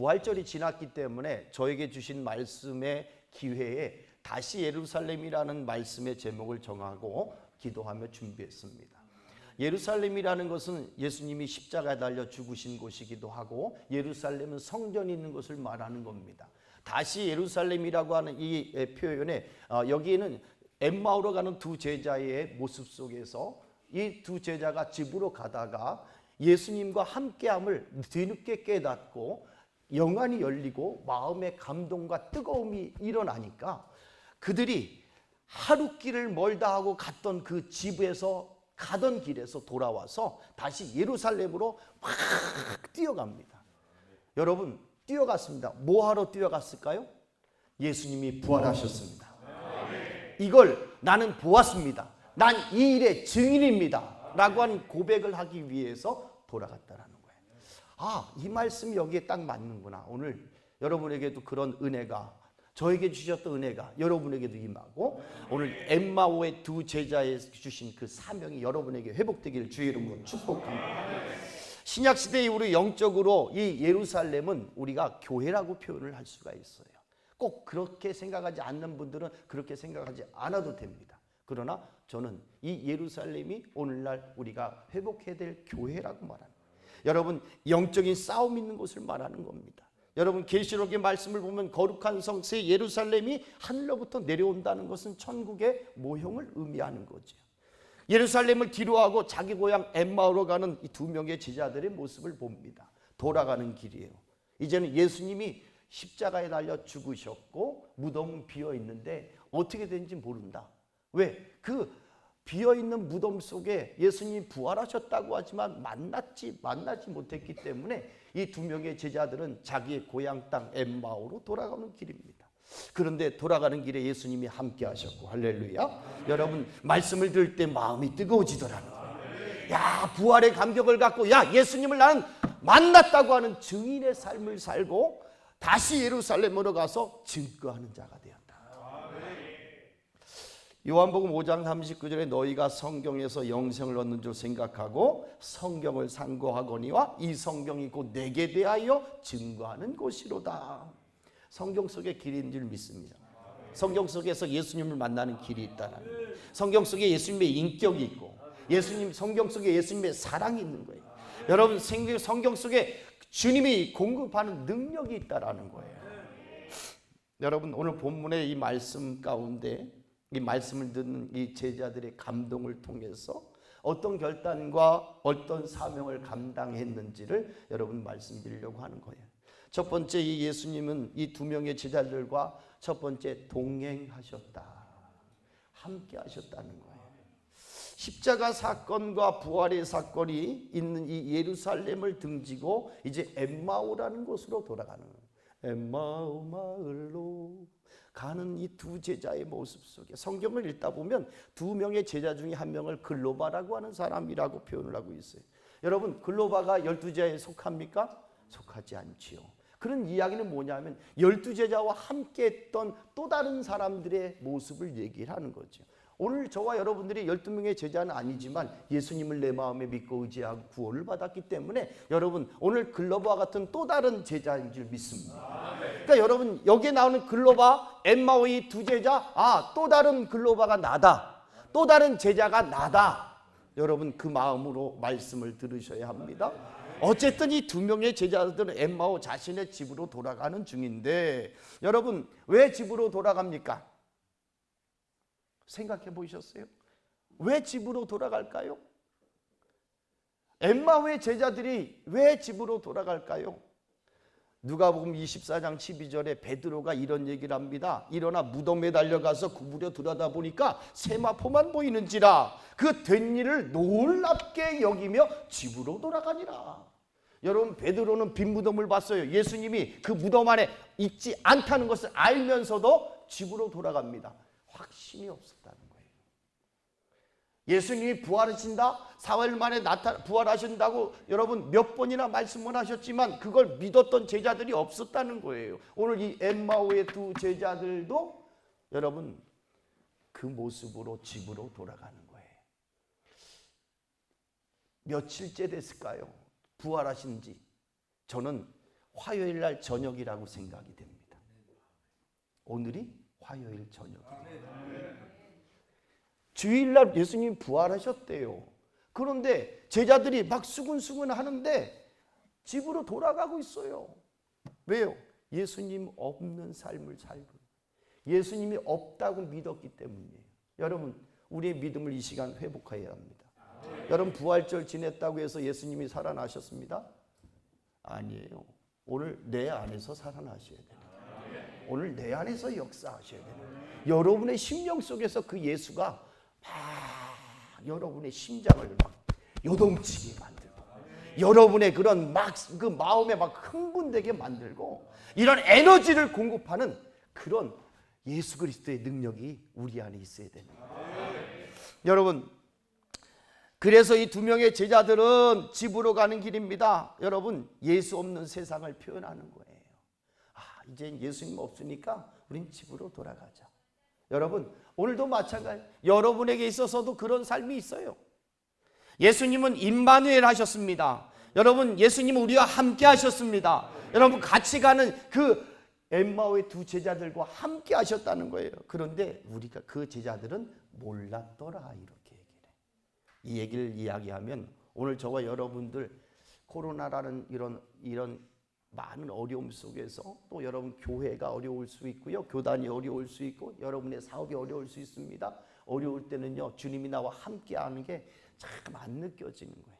부활절이 지났기 때문에 저에게 주신 말씀의 기회에 다시 예루살렘이라는 말씀의 제목을 정하고 기도하며 준비했습니다. 예루살렘이라는 것은 예수님이 십자가에 달려 죽으신 곳이기도 하고 예루살렘은 성전이 있는 것을 말하는 겁니다. 다시 예루살렘이라고 하는 이 표현에 여기에는 엠마오로 가는 두 제자의 모습 속에서 이 두 제자가 집으로 가다가 예수님과 함께함을 뒤늦게 깨닫고 영안이 열리고 마음의 감동과 뜨거움이 일어나니까 그들이 하루 길을 멀다 하고 갔던 그 집에서 가던 길에서 돌아와서 다시 예루살렘으로 막 뛰어갑니다. 여러분, 뛰어갔습니다. 뭐 하러 뛰어갔을까요? 예수님이 부활하셨습니다. 이걸 나는 보았습니다. 난 이 일의 증인입니다. 라고 하는 고백을 하기 위해서 돌아갔다라는 거예요. 이 말씀이 여기에 딱 맞는구나. 오늘 여러분에게도 그런 은혜가, 저에게 주셨던 은혜가 여러분에게도 임하고 오늘 엠마오의 두 제자에 주신 그 사명이 여러분에게 회복되기를 주의 이름으로 축복합니다. 신약시대 이후로 영적으로 이 예루살렘은 우리가 교회라고 표현을 할 수가 있어요. 꼭 그렇게 생각하지 않는 분들은 그렇게 생각하지 않아도 됩니다. 그러나 저는 이 예루살렘이 오늘날 우리가 회복해야 될 교회라고 말합니다. 여러분, 영적인 싸움 있는 곳을 말하는 겁니다. 여러분, 계시록의 말씀을 보면 거룩한 성새 예루살렘이 하늘로부터 내려온다는 것은 천국의 모형을 의미하는 거죠. 예루살렘을 뒤로하고 자기 고향 엠마오로 가는 이 두 명의 제자들의 모습을 봅니다. 돌아가는 길이에요. 이제는 예수님이 십자가에 달려 죽으셨고 무덤은 비어 있는데 어떻게 된지 모른다. 왜? 그 비어있는 무덤 속에 예수님이 부활하셨다고 하지만 만나지 못했기 때문에 이 두 명의 제자들은 자기의 고향 땅 엠마오로 돌아가는 길입니다. 그런데 돌아가는 길에 예수님이 함께 하셨고, 할렐루야. 여러분, 말씀을 들을 때 마음이 뜨거워지더라는 거예요. 야, 부활의 감격을 갖고 예수님을 나는 만났다고 하는 증인의 삶을 살고 다시 예루살렘으로 가서 증거하는 자가 되었다. 요한복음 5장 39절에 너희가 성경에서 영생을 얻는 줄 생각하고 성경을 상고하거니와 이 성경이 곧 내게 대하여 증거하는 것이로다. 성경 속에 길이 있는 줄 믿습니다. 성경 속에서 예수님을 만나는 길이 있다는 거예요. 성경 속에 예수님의 인격이 있고 성경 속에 예수님의 사랑이 있는 거예요. 여러분, 성경 속에 주님이 공급하는 능력이 있다는 거예요. 여러분, 오늘 본문의 이 말씀 가운데 이 말씀을 듣는 이 제자들의 감동을 통해서 어떤 결단과 어떤 사명을 감당했는지를 여러분 말씀드리려고 하는 거예요. 첫 번째, 이 예수님은 이 두 명의 제자들과 첫 번째 동행하셨다. 함께 하셨다는 거예요. 십자가 사건과 부활의 사건이 있는 이 예루살렘을 등지고 이제 엠마오라는 곳으로 돌아가는 거예요. 엠마오 마을로 가는 이 두 제자의 모습 속에 성경을 읽다 보면 두 명의 제자 중에 한 명을 글로바라고 하는 사람이라고 표현을 하고 있어요. 여러분, 글로바가 12제자에 속합니까? 속하지 않지요. 그런 이야기는 뭐냐면 12제자와 함께 했던 또 다른 사람들의 모습을 얘기를 하는 거죠. 오늘 저와 여러분들이 12명의 제자는 아니지만 예수님을 내 마음에 믿고 의지하고 구원을 받았기 때문에 여러분, 오늘 글로바와 같은 또 다른 제자인 줄 믿습니다. 그러니까 여러분, 여기에 나오는 글로바, 엠마오의 두 제자, 또 다른 글로바가 나다, 또 다른 제자가 나다. 여러분, 그 마음으로 말씀을 들으셔야 합니다. 어쨌든 이 두 명의 제자들은 엠마오 자신의 집으로 돌아가는 중인데, 여러분, 왜 집으로 돌아갑니까? 생각해 보셨어요? 왜 집으로 돌아갈까요? 엠마오의 제자들이 왜 집으로 돌아갈까요? 누가복음 24장 12절에 베드로가 이런 얘기를 합니다. 일어나 무덤에 달려가서 구부려 들여다보니까 세마포만 보이는지라 그 된 일을 놀랍게 여기며 집으로 돌아가니라. 여러분, 베드로는 빈 무덤을 봤어요. 예수님이 그 무덤 안에 있지 않다는 것을 알면서도 집으로 돌아갑니다. 확신이 없었다는 거예요. 예수님이 부활하신다, 4일 만에 부활하신다고 여러분 몇 번이나 말씀을 하셨지만 그걸 믿었던 제자들이 없었다는 거예요. 오늘 이 엠마오의 두 제자들도 여러분 그 모습으로 집으로 돌아가는 거예요. 며칠째 됐을까요? 부활하신 지. 저는 화요일 날 저녁이라고 생각이 됩니다. 오늘이 화요일 저녁입니다. 주일날 예수님이 부활하셨대요. 그런데 제자들이 막 수근수근 하는데 집으로 돌아가고 있어요. 왜요? 예수님 없는 삶을 살고 예수님이 없다고 믿었기 때문이에요. 여러분, 우리의 믿음을 이 시간 회복해야 합니다. 여러분, 부활절 지냈다고 해서 예수님이 살아나셨습니다? 아니에요. 오늘 내 안에서 살아나셔야 됩니다. 오늘 내 안에서 역사하셔야 됩니다. 여러분의 심령 속에서 그 예수가 막 여러분의 심장을 막 요동치게 만들고 여러분의 그런 막 그 마음에 막 흥분되게 만들고 이런 에너지를 공급하는 그런 예수 그리스도의 능력이 우리 안에 있어야 됩니다. 여러분, 그래서 이 두 명의 제자들은 집으로 가는 길입니다. 여러분, 예수 없는 세상을 표현하는 거예요. 이제 예수님 없으니까 우린 집으로 돌아가자. 여러분, 오늘도 마찬가지. 여러분에게 있어서도 그런 삶이 있어요. 예수님은 임마누엘 하셨습니다. 여러분, 예수님은 우리와 함께 하셨습니다. 여러분, 같이 가는 그 엠마오의 두 제자들과 함께 하셨다는 거예요. 그런데 우리가 그 제자들은 몰랐더라 이렇게 얘기를 해. 이 얘기를 이야기하면 오늘 저와 여러분들 코로나라는 이런 많은 어려움 속에서 또 여러분 교회가 어려울 수 있고요. 교단이 어려울 수 있고 여러분의 사업이 어려울 수 있습니다. 어려울 때는요. 주님이 나와 함께하는 게 참 안 느껴지는 거예요.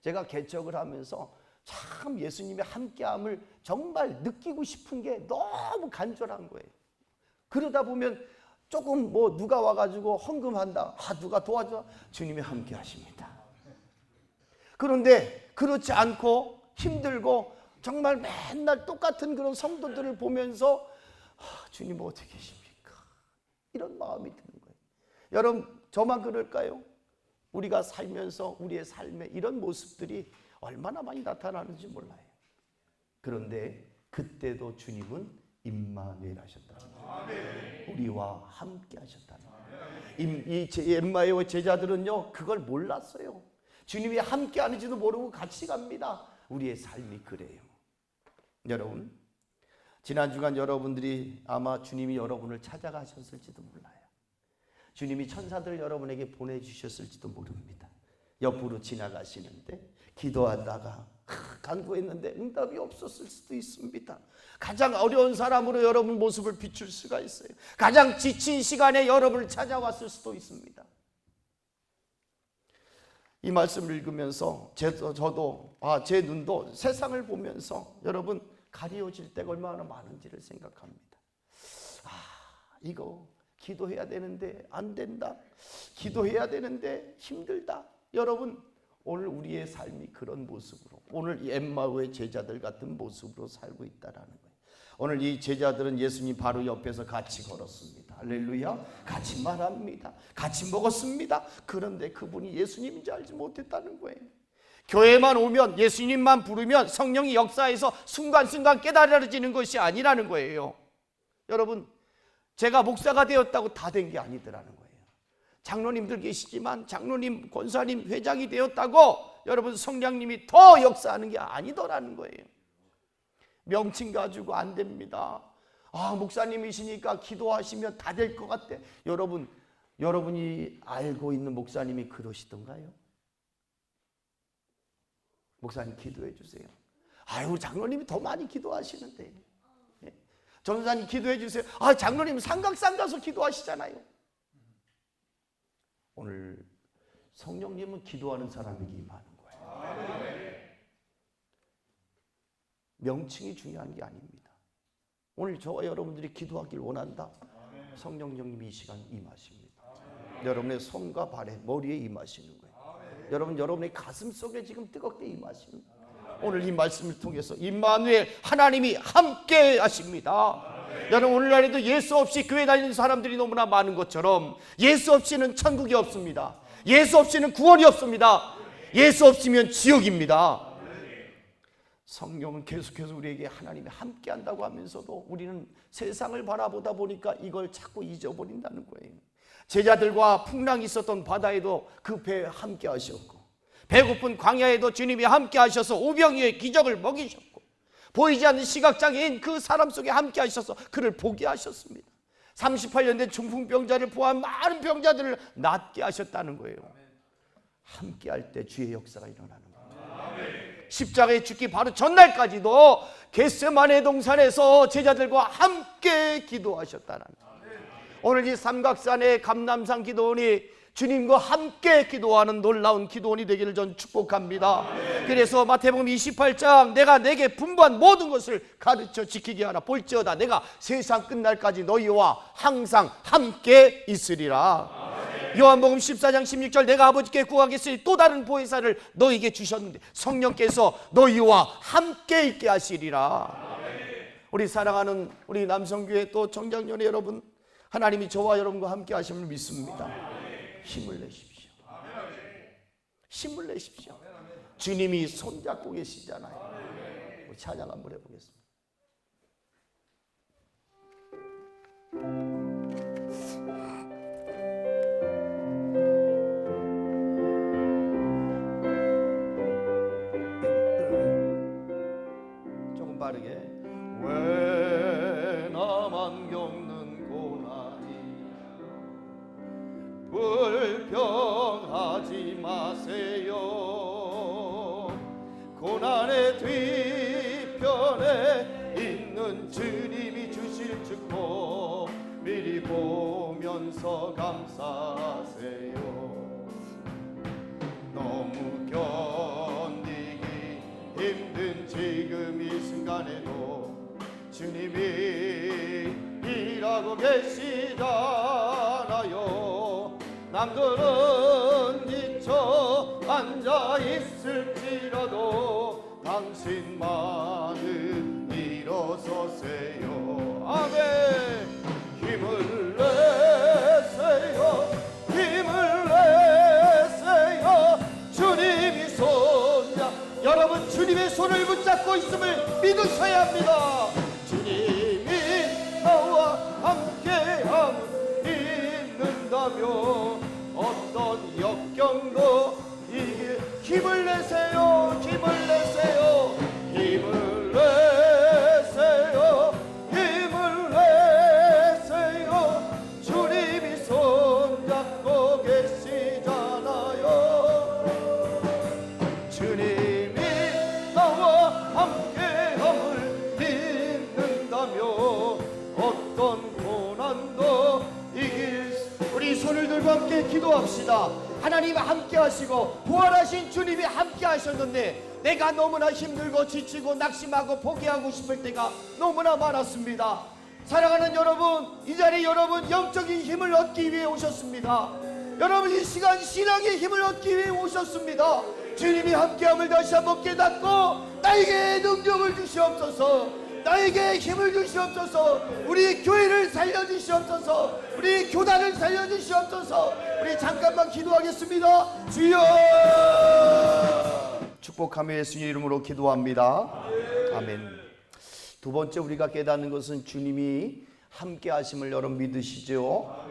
제가 개척을 하면서 참 예수님의 함께함을 정말 느끼고 싶은 게 너무 간절한 거예요. 그러다 보면 조금 뭐 누가 와가지고 헌금한다. 누가 도와줘. 주님이 함께 하십니다. 그런데 그렇지 않고 힘들고 정말 맨날 똑같은 그런 성도들을 보면서 주님 어떻게 계십니까? 이런 마음이 드는 거예요. 여러분, 저만 그럴까요? 우리가 살면서 우리의 삶에 이런 모습들이 얼마나 많이 나타나는지 몰라요. 그런데 그때도 주님은 임마누엘 하셨다. 우리와 함께 하셨다. 이 엠마오의 제자들은요 그걸 몰랐어요. 주님이 함께 하는지도 모르고 같이 갑니다. 우리의 삶이 그래요. 여러분, 지난 주간 여러분들이 아마 주님이 여러분을 찾아가셨을지도 몰라요. 주님이 천사들 여러분에게 보내주셨을지도 모릅니다. 옆으로 지나가시는데 기도하다가 간구했는데 응답이 없었을 수도 있습니다. 가장 어려운 사람으로 여러분 모습을 비출 수가 있어요. 가장 지친 시간에 여러분을 찾아왔을 수도 있습니다. 이 말씀을 읽으면서 저도 제 눈도 세상을 보면서 여러분 가려워질 때가 얼마나 많은지를 생각합니다. 이거 기도해야 되는데 안 된다. 기도해야 되는데 힘들다. 여러분, 오늘 우리의 삶이 그런 모습으로 오늘 이 엠마오의 제자들 같은 모습으로 살고 있다라는 거예요. 오늘 이 제자들은 예수님 바로 옆에서 같이 걸었습니다. 할렐루야. 같이 말합니다. 같이 먹었습니다. 그런데 그분이 예수님인지 알지 못했다는 거예요. 교회만 오면 예수님만 부르면 성령이 역사해서 순간순간 깨달아지는 것이 아니라는 거예요. 여러분, 제가 목사가 되었다고 다 된 게 아니더라는 거예요. 장로님들 계시지만 장로님, 권사님, 회장이 되었다고 여러분 성령님이 더 역사하는 게 아니더라는 거예요. 명칭 가지고 안 됩니다. 목사님이시니까 기도하시면 다 될 것 같아. 여러분이 알고 있는 목사님이 그러시던가요? 목사님 기도해 주세요. 우리 장로님이 더 많이 기도하시는데. 전도사님 기도해 주세요. 장로님 삼각산 가서 기도하시잖아요. 오늘 성령님은 기도하는 사람에게 임하는 거예요. 명칭이 중요한 게 아닙니다. 오늘 저와 여러분들이 기도하길 원한다. 성령님이 이 시간 임하십니다. 여러분의 손과 발에 머리에 임하시는 거예요. 여러분의 가슴 속에 지금 뜨겁게 임하십니다. 오늘 이 말씀을 통해서 임마누엘 하나님이 함께 하십니다. 여러분, 오늘날에도 예수 없이 교회 다니는 사람들이 너무나 많은 것처럼 예수 없이는 천국이 없습니다. 예수 없이는 구원이 없습니다. 예수 없으면 지옥입니다. 성령은 계속해서 우리에게 하나님이 함께 한다고 하면서도 우리는 세상을 바라보다 보니까 이걸 자꾸 잊어버린다는 거예요. 제자들과 풍랑이 있었던 바다에도 그 배에 함께 하셨고, 배고픈 광야에도 주님이 함께 하셔서 오병이어의 기적을 먹이셨고, 보이지 않는 시각장애인 그 사람 속에 함께 하셔서 그를 보게 하셨습니다. 38년 된 중풍병자를 포함한 많은 병자들을 낫게 하셨다는 거예요. 함께 할 때 주의 역사가 일어나는 겁니다. 십자가에 죽기 바로 전날까지도 겟세마네 동산에서 제자들과 함께 기도하셨다는 거예요. 오늘 이 삼각산의 감람산 기도원이 주님과 함께 기도하는 놀라운 기도원이 되기를 전 축복합니다. 그래서 마태복음 28장 내가 내게 분부한 모든 것을 가르쳐 지키게 하라. 볼지어다 내가 세상 끝날까지 너희와 항상 함께 있으리라. 요한복음 14장 16절 내가 아버지께 구하겠으니 또 다른 보혜사를 너희에게 주셨는데 성령께서 너희와 함께 있게 하시리라. 우리 사랑하는 우리 남성교회 또 청장년의 여러분, 하나님이 저와 여러분과 함께 하심을 믿습니다. 힘을 내십시오. 힘을 내십시오. 주님이 손잡고 계시잖아요. 찬양 한번 해보겠습니다. 조금 빠르게. 왜 나만 겪는 고난이 불평하지 마세요. 고난의 뒤편에 있는 주님이 주실 축복 미리 보면서 감사하세요. 너무 견디기 힘든 지금 이 순간에도 주님이 일하고 계시잖아요. 남들은 지쳐 앉아있을지라도 당신만은 일어서세요. 아멘. 힘을 내세요. 힘을 내세요. 주님이 손잡 여러분 주님의 손을 붙잡고 있음을 믿으셔야 합니다. 주님이 나와 함께함을 믿는다면 어떤 역경도 이길 힘을 내세요. 힘을 내세요. 힘을 내세요. 힘을 내세요. 주님이 손잡고 계시잖아요. 주님이 나와 함께함을 믿는다면 어떤 고난도 이길 우리 손을 들고 함께 기도합시다. 하나님 함께 하시고 부활하신 주님이 함께 하셨는데 내가 너무나 힘들고 지치고 낙심하고 포기하고 싶을 때가 너무나 많았습니다. 사랑하는 여러분, 이 자리에 여러분 영적인 힘을 얻기 위해 오셨습니다. 여러분 이 시간 신앙의 힘을 얻기 위해 오셨습니다. 주님이 함께함을 다시 한번 깨닫고 나에게 능력을 주시옵소서. 나에게 힘을 주시옵소서. 우리 교회를 살려주시옵소서. 우리 교단을 살려주시옵소서. 우리 잠깐만 기도하겠습니다. 주여 축복하며 예수님 이름으로 기도합니다. 아멘. 두 번째 우리가 깨닫는 것은 주님이 함께 하심을 여러분 믿으시죠?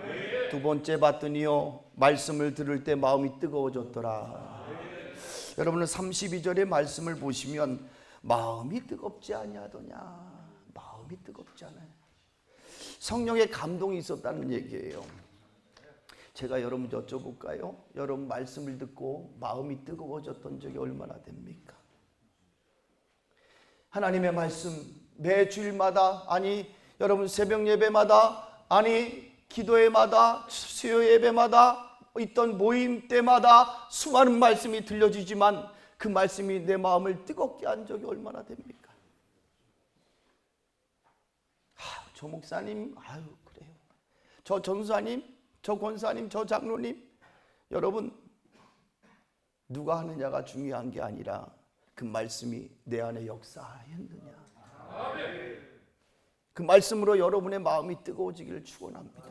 두 번째 봤더니요 말씀을 들을 때 마음이 뜨거워졌더라. 여러분은 32절의 말씀을 보시면 마음이 뜨겁지 아니하더냐. 마음이 뜨겁지 않아요. 성령의 감동이 있었다는 얘기예요. 제가 여러분 여쭤볼까요? 여러분 말씀을 듣고 마음이 뜨거워졌던 적이 얼마나 됩니까? 하나님의 말씀 매 주일마다 아니 여러분 새벽 예배마다 아니 기도회마다 수요 예배마다 있던 모임 때마다 수많은 말씀이 들려지지만 그 말씀이 내 마음을 뜨겁게 한 적이 얼마나 됩니까? 저 목사님, 그래요. 저 전사님, 저 권사님, 저 장로님. 여러분, 누가 하느냐가 중요한 게 아니라 그 말씀이 내 안에 역사했느냐. 그 말씀으로 여러분의 마음이 뜨거워지기를 축원합니다.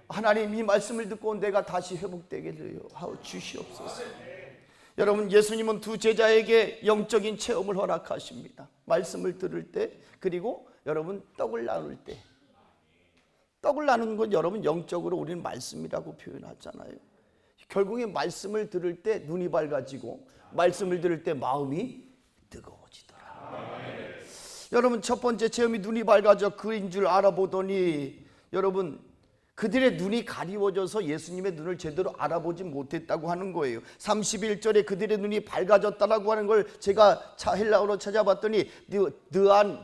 하나님 이 말씀을 듣고 내가 다시 회복되게 주시옵소서. 여러분 예수님은 두 제자에게 영적인 체험을 허락하십니다. 말씀을 들을 때 그리고 여러분 떡을 나눌 때. 떡을 나누는 건 여러분 영적으로 우리는 말씀이라고 표현하잖아요. 결국에 말씀을 들을 때 눈이 밝아지고 말씀을 들을 때 마음이 뜨거워지더라. 여러분 첫 번째 체험이 눈이 밝아져 그인 줄 알아보더니 여러분 그들의 눈이 가리워져서 예수님의 눈을 제대로 알아보지 못했다고 하는 거예요. 31절에 그들의 눈이 밝아졌다라고 하는 걸 제가 헬라어로 찾아봤더니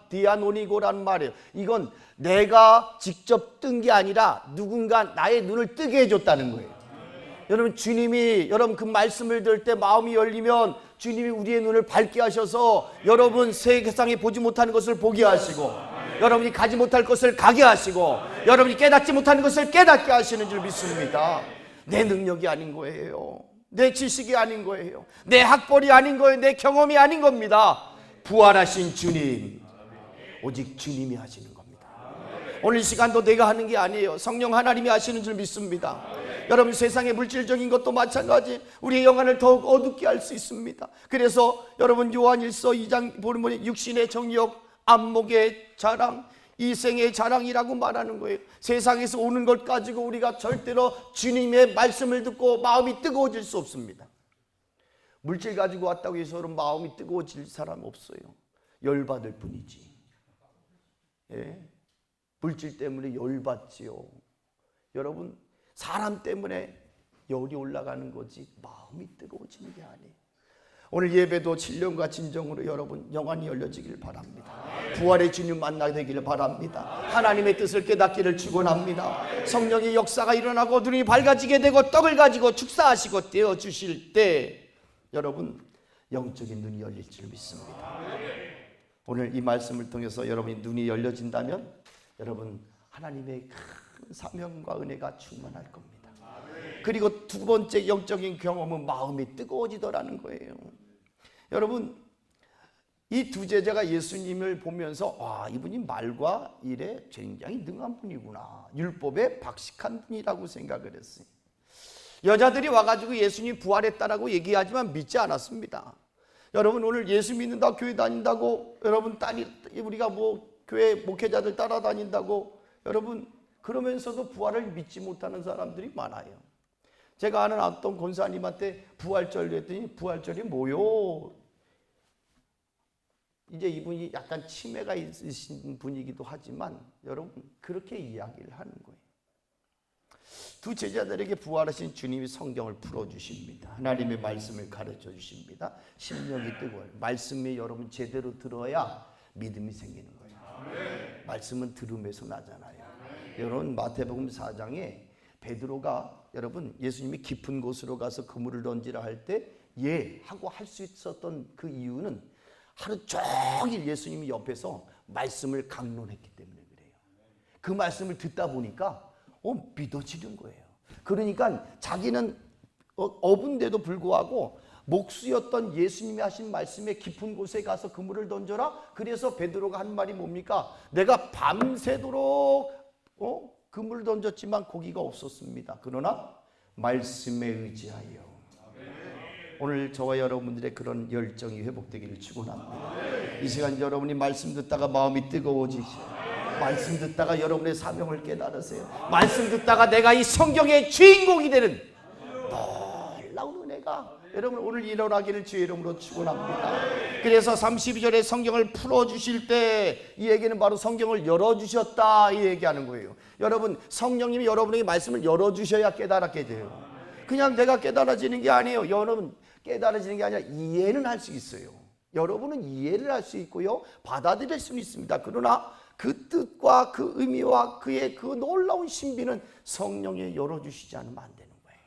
디아노니고라는 말이에요. 이건 내가 직접 뜬 게 아니라 누군가 나의 눈을 뜨게 해줬다는 거예요. 여러분 주님이 여러분 그 말씀을 들을 때 마음이 열리면 주님이 우리의 눈을 밝게 하셔서 여러분 세상에 보지 못하는 것을 보게 하시고 여러분이 가지 못할 것을 가게 하시고 여러분이 깨닫지 못하는 것을 깨닫게 하시는 줄 믿습니다. 내 능력이 아닌 거예요. 내 지식이 아닌 거예요. 내 학벌이 아닌 거예요. 내 경험이 아닌 겁니다. 부활하신 주님, 오직 주님이 하시는 겁니다. 오늘 이 시간도 내가 하는 게 아니에요. 성령 하나님이 하시는 줄 믿습니다. 여러분 세상의 물질적인 것도 마찬가지 우리의 영안을 더욱 어둡게 할 수 있습니다. 그래서 여러분 요한일서 2장 보면 육신의 정욕, 안목의 자랑, 이생의 자랑이라고 말하는 거예요. 세상에서 오는 것 가지고 우리가 절대로 주님의 말씀을 듣고 마음이 뜨거워질 수 없습니다. 물질 가지고 왔다고 해서 마음이 뜨거워질 사람 없어요. 열받을 뿐이지. 예? 물질 때문에 열받지요. 여러분 사람 때문에 열이 올라가는 거지 마음이 뜨거워지는 게 아니에요. 오늘 예배도 신령과 진정으로 여러분 영안이 열려지길 바랍니다. 부활의 주님 만나게 되기를 바랍니다. 하나님의 뜻을 깨닫기를 축원합니다. 성령의 역사가 일어나고 눈이 밝아지게 되고 떡을 가지고 축사하시고 떼어 주실 때 여러분 영적인 눈이 열릴 줄 믿습니다. 오늘 이 말씀을 통해서 여러분이 눈이 열려진다면 여러분 하나님의 큰 사명과 은혜가 충만할 겁니다. 그리고 두 번째 영적인 경험은 마음이 뜨거워지더라는 거예요. 여러분 이 두 제자가 예수님을 보면서 와 이분이 말과 일에 굉장히 능한 분이구나, 율법에 박식한 분이라고 생각을 했어요. 여자들이 와가지고 예수님 부활했다라고 얘기하지만 믿지 않았습니다. 여러분 오늘 예수 믿는다 교회 다닌다고 여러분 우리가 교회 목회자들 따라다닌다고 여러분 그러면서도 부활을 믿지 못하는 사람들이 많아요. 제가 아는 어떤 권사님한테 부활절 했더니 부활절이 뭐요? 이제 이분이 약간 치매가 있으신 분이기도 하지만 여러분 그렇게 이야기를 하는 거예요. 두 제자들에게 부활하신 주님이 성경을 풀어주십니다. 하나님의 말씀을 가르쳐 주십니다. 심령이 뜨거워요. 말씀이 여러분 제대로 들어야 믿음이 생기는 거예요. 말씀은 들음에서 나잖아요. 여러분 마태복음 4장에 베드로가 여러분 예수님이 깊은 곳으로 가서 그물을 던지라 할 때 예 하고 할 수 있었던 그 이유는 하루 종일 예수님이 옆에서 말씀을 강론했기 때문에 그래요. 그 말씀을 듣다 보니까 믿어지는 거예요. 그러니까 자기는 어분데도 불구하고 목수였던 예수님이 하신 말씀에 깊은 곳에 가서 그물을 던져라. 그래서 베드로가 한 말이 뭡니까? 내가 밤새도록 그물을 던졌지만 고기가 없었습니다. 그러나 말씀에 의지하여. 오늘 저와 여러분들의 그런 열정이 회복되기를 축원합니다. 이 시간 여러분이 말씀 듣다가 마음이 뜨거워지시오. 말씀 듣다가 여러분의 사명을 깨달으세요. 말씀 듣다가 내가 이 성경의 주인공이 되는 놀라운 은혜가 여러분 오늘 일어나기를 주의 이름으로 축원합니다. 그래서 32절에 성경을 풀어주실 때 이 얘기는 바로 성경을 열어주셨다 이 얘기하는 거예요. 여러분 성령님이 여러분에게 말씀을 열어주셔야 깨달았게 돼요. 그냥 내가 깨달아지는 게 아니에요. 여러분 깨달아지는 게 아니라 이해는 할 수 있어요. 여러분은 이해를 할 수 있고요 받아들일 수는 있습니다. 그러나 그 뜻과 그 의미와 그의 그 놀라운 신비는 성령이 열어주시지 않으면 안 되는 거예요.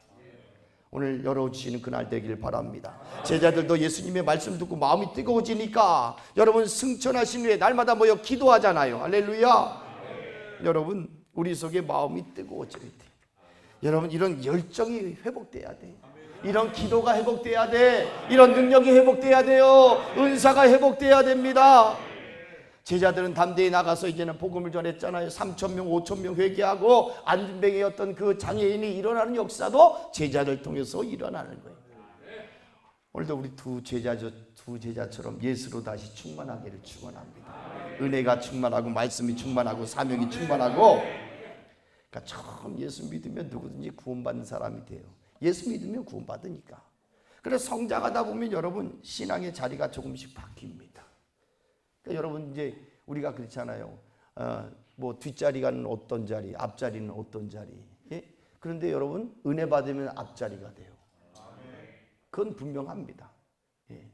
오늘 열어주시는 그날 되길 바랍니다. 제자들도 예수님의 말씀 듣고 마음이 뜨거워지니까 여러분 승천하신 후에 날마다 모여 기도하잖아요. 할렐루야. 여러분 우리 속에 마음이 뜨거워져야 돼요. 여러분 이런 열정이 회복돼야 돼. 이런 기도가 회복돼야 돼. 이런 능력이 회복돼야 돼요. 은사가 회복돼야 됩니다. 제자들은 담대히 나가서 이제는 복음을 전했잖아요. 3,000명, 5,000명 회개하고 안진뱅이였던 그 장애인이 일어나는 역사도 제자들 통해서 일어나는 거예요. 오늘도 우리 두 제자처럼 예수로 다시 충만하기를 축원합니다. 은혜가 충만하고 말씀이 충만하고 사명이 충만하고 그러니까 처음 예수 믿으면 누구든지 구원받는 사람이 돼요. 예수 믿으면 구원받으니까. 그래서 성장하다 보면 여러분 신앙의 자리가 조금씩 바뀝니다. 그러니까 여러분 이제 우리가 그렇잖아요. 뭐 뒷자리가는 어떤 자리, 앞자리는 어떤 자리. 예? 그런데 여러분 은혜 받으면 앞자리가 돼요. 그건 분명합니다. 예.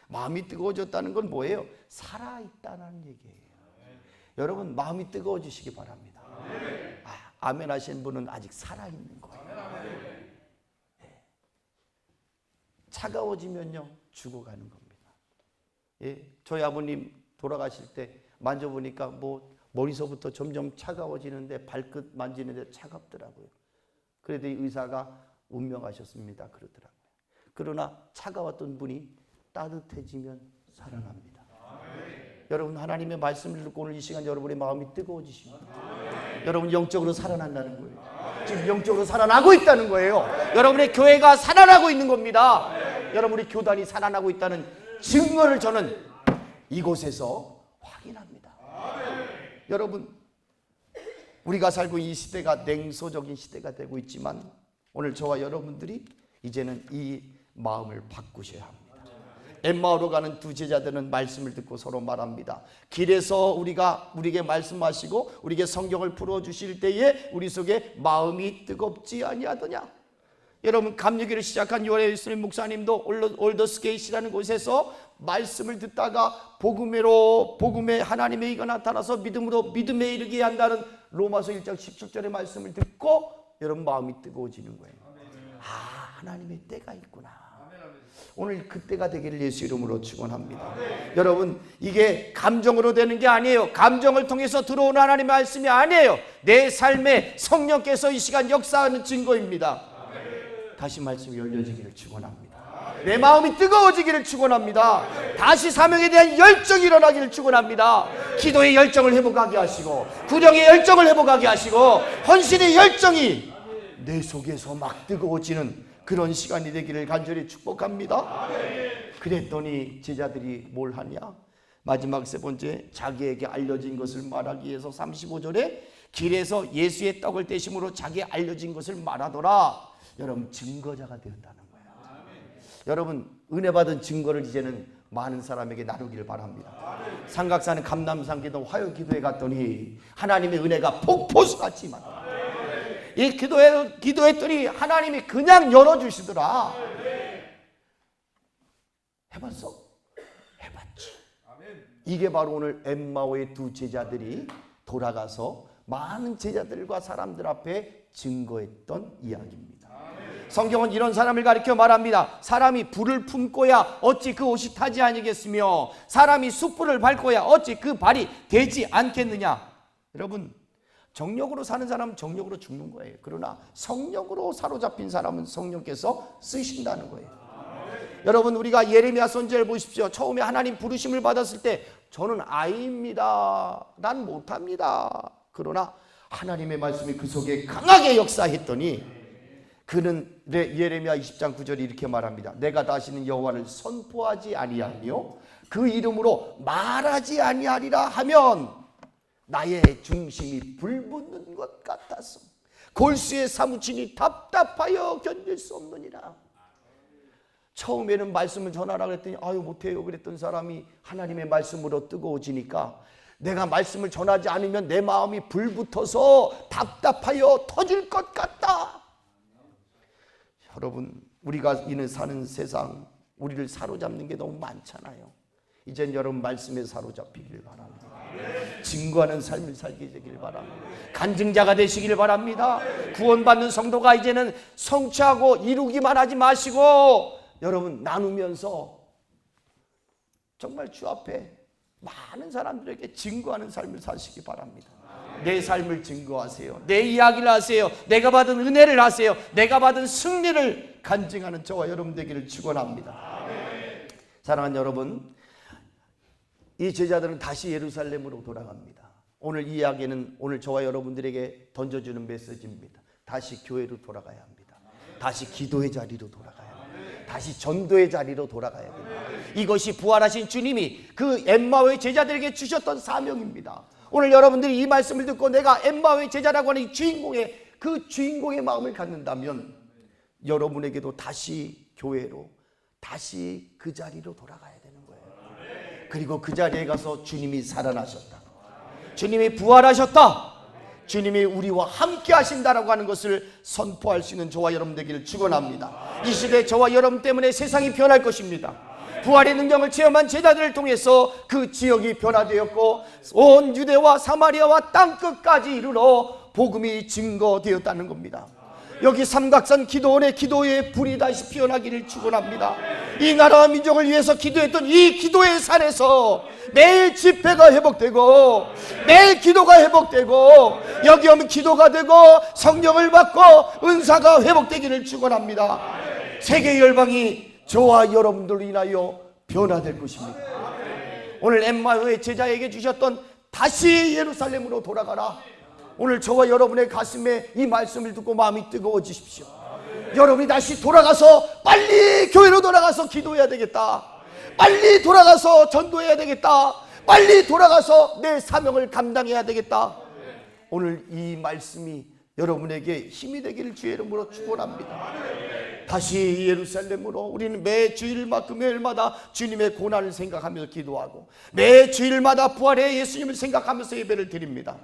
마음이 뜨거워졌다는 건 뭐예요? 살아있다는 얘기예요. 여러분 마음이 뜨거워지시기 바랍니다. 아멘 하시는 분은 아직 살아있는 거예요. 예. 차가워지면요 죽어가는 겁니다. 예. 저희 아버님 돌아가실 때 만져보니까 뭐 머리서부터 점점 차가워지는데 발끝 만지는데 차갑더라고요. 그래도 이 의사가 운명하셨습니다 그러더라고요. 그러나 차가웠던 분이 따뜻해지면 살아납니다. 여러분 하나님의 말씀을 듣고 오늘 이 시간 여러분의 마음이 뜨거워지십니다. 여러분 영적으로 살아난다는 거예요. 지금 영적으로 살아나고 있다는 거예요. 여러분의 교회가 살아나고 있는 겁니다. 여러분의 교단이 살아나고 있다는 증거를 저는 이곳에서 확인합니다. 여러분 우리가 살고 이 시대가 냉소적인 시대가 되고 있지만 오늘 저와 여러분들이 이제는 이 마음을 바꾸셔야 합니다. 엠마오로 가는 두 제자들은 말씀을 듣고 서로 말합니다. 길에서 우리에게 말씀하시고 우리에게 성경을 풀어주실 때에 우리 속에 마음이 뜨겁지 아니하더냐. 여러분 감리교를 시작한 요한예수님 목사님도 올더스게이트라는 곳에서 말씀을 듣다가 복음에 하나님의 이가 나타나서 믿음으로 믿음에 이르게 한다는 로마서 1장 17절의 말씀을 듣고 여러분 마음이 뜨거워지는 거예요. 하나님의 때가 있구나. 오늘 그 때가 되기를 예수 이름으로 축원합니다. 여러분 이게 감정으로 되는 게 아니에요. 감정을 통해서 들어오는 하나님의 말씀이 아니에요. 내 삶에 성령께서 이 시간 역사하는 증거입니다. 다시 말씀이 열려지기를 축원합니다. 내 마음이 뜨거워지기를 축원합니다. 다시 사명에 대한 열정이 일어나기를 축원합니다. 기도의 열정을 회복하게 하시고 구령의 열정을 회복하게 하시고 헌신의 열정이 내 속에서 막 뜨거워지는 그런 시간이 되기를 간절히 축복합니다. 그랬더니 제자들이 뭘 하냐? 마지막 세 번째 자기에게 알려진 것을 말하기 위해서 35절에 길에서 예수의 떡을 떼심으로 자기에 알려진 것을 말하더라. 여러분 증거자가 되었다는 거예요. 여러분 은혜 받은 증거를 이제는 많은 사람에게 나누기를 바랍니다. 삼각산은 감남산 기도 화요 기도에 갔더니 하나님의 은혜가 폭포수같이 임하더라. 이 기도했더니 하나님이 그냥 열어주시더라. 해봤어? 해봤지. 이게 바로 오늘 엠마오의 두 제자들이 돌아가서 많은 제자들과 사람들 앞에 증거했던 이야기입니다. 성경은 이런 사람을 가리켜 말합니다. 사람이 불을 품고야 어찌 그 옷이 타지 아니겠으며 사람이 숯불을 밟고야 어찌 그 발이 되지 않겠느냐. 여러분 정력으로 사는 사람은 정력으로 죽는 거예요. 그러나 성령으로 사로잡힌 사람은 성령께서 쓰신다는 거예요. 여러분 우리가 예레미야 선지자를 보십시오. 처음에 하나님 부르심을 받았을 때 저는 아이입니다. 난 못합니다. 그러나 하나님의 말씀이 그 속에 강하게 역사했더니 그는 예레미야 20장 9절에 이렇게 말합니다. 내가 다시는 여호와를 선포하지 아니하며 그 이름으로 말하지 아니하리라 하면 나의 중심이 불붙는 것 같아서 골수에 사무치니 답답하여 견딜 수 없느니라. 처음에는 말씀을 전하라 그랬더니 아유 못해요 그랬던 사람이 하나님의 말씀으로 뜨거워지니까 내가 말씀을 전하지 않으면 내 마음이 불붙어서 답답하여 터질 것 같다. 여러분 우리가 이는 사는 세상 우리를 사로잡는 게 너무 많잖아요. 이젠 여러분 말씀에 사로잡히길 바랍니다. 증거하는 삶을 살게 되길 바랍니다. 간증자가 되시길 바랍니다. 구원받는 성도가 이제는 성취하고 이루기만 하지 마시고 여러분 나누면서 정말 주 앞에 많은 사람들에게 증거하는 삶을 사시기 바랍니다. 내 삶을 증거하세요. 내 이야기를 하세요. 내가 받은 은혜를 하세요. 내가 받은 승리를 간증하는 저와 여러분 되기를 축원합니다. 사랑하는 여러분, 이 제자들은 다시 예루살렘으로 돌아갑니다. 오늘 이 이야기는 오늘 저와 여러분들에게 던져주는 메시지입니다. 다시 교회로 돌아가야 합니다. 다시 기도의 자리로 돌아가야 합니다. 다시 전도의 자리로 돌아가야 됩니다. 이것이 부활하신 주님이 그 엠마오의 제자들에게 주셨던 사명입니다. 오늘 여러분들이 이 말씀을 듣고 내가 엠마오의 제자라고 하는 이 주인공의 마음을 갖는다면 여러분에게도 다시 교회로 다시 그 자리로 돌아가야 되는 거예요. 그리고 그 자리에 가서 주님이 살아나셨다, 주님이 부활하셨다, 주님이 우리와 함께 하신다라고 하는 것을 선포할 수 있는 저와 여러분 되기를 축원합니다. 이 시대 저와 여러분 때문에 세상이 변할 것입니다. 부활의 능력을 체험한 제자들을 통해서 그 지역이 변화되었고 온 유대와 사마리아와 땅끝까지 이르러 복음이 증거되었다는 겁니다. 여기 삼각산 기도원의 기도의 불이 다시 피어나기를 축원합니다. 이 나라와 민족을 위해서 기도했던 이 기도의 산에서 매일 집회가 회복되고 매일 기도가 회복되고 여기 오면 기도가 되고 성령을 받고 은사가 회복되기를 축원합니다. 세계 열방이 저와 여러분들로 인하여 변화될 것입니다. 오늘 엠마오의 제자에게 주셨던 다시 예루살렘으로 돌아가라, 오늘 저와 여러분의 가슴에 이 말씀을 듣고 마음이 뜨거워지십시오. 여러분이 다시 돌아가서 빨리 교회로 돌아가서 기도해야 되겠다, 빨리 돌아가서 전도해야 되겠다, 빨리 돌아가서 내 사명을 감당해야 되겠다. 오늘 이 말씀이 여러분에게 힘이 되기를 주의 이름으로 축원합니다. 다시 예루살렘으로 우리는 매 주일마다 금요일마다 주님의 고난을 생각하면서 기도하고 매 주일마다 부활의 예수님을 생각하면서 예배를 드립니다.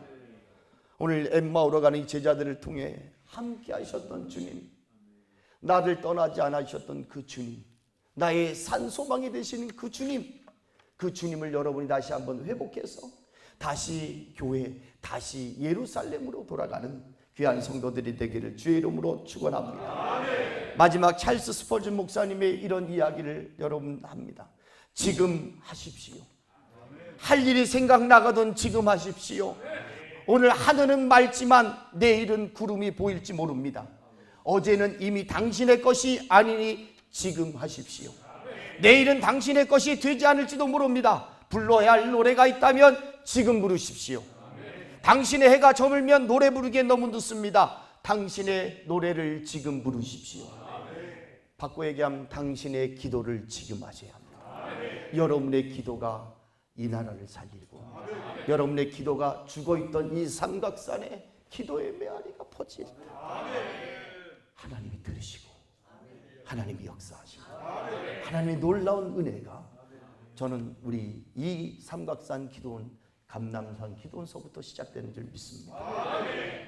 오늘 엠마오로 가는 이 제자들을 통해 함께 하셨던 주님, 나를 떠나지 않으셨던 그 주님, 나의 산소망이 되시는 그 주님, 그 주님을 여러분이 다시 한번 회복해서 다시 교회, 다시 예루살렘으로 돌아가는 귀한 성도들이 되기를 주의 이름으로 축원합니다. 마지막 찰스 스펄전 목사님의 이런 이야기를 여러분 합니다. 지금 하십시오. 할 일이 생각나거든 지금 하십시오. 오늘 하늘은 맑지만 내일은 구름이 보일지 모릅니다. 어제는 이미 당신의 것이 아니니 지금 하십시오. 내일은 당신의 것이 되지 않을지도 모릅니다. 불러야 할 노래가 있다면 지금 부르십시오. 당신의 해가 저물면 노래 부르기엔 너무 늦습니다. 당신의 노래를 지금 부르십시오. 바꿔 얘기하면 당신의 기도를 지금 하셔야 합니다. 여러분의 기도가 이 나라를 살리고 여러분의 기도가 죽어있던 이 삼각산에 기도의 메아리가 퍼질 때 하나님이 들으시고 하나님이 역사하시고 하나님의 놀라운 은혜가 저는 우리 이 삼각산 기도원 감남산 기도원서부터 시작되는 줄 믿습니다.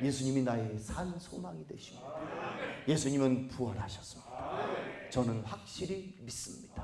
예수님이 나의 산 소망이 되십니다. 예수님은 부활하셨습니다. 저는 확실히 믿습니다.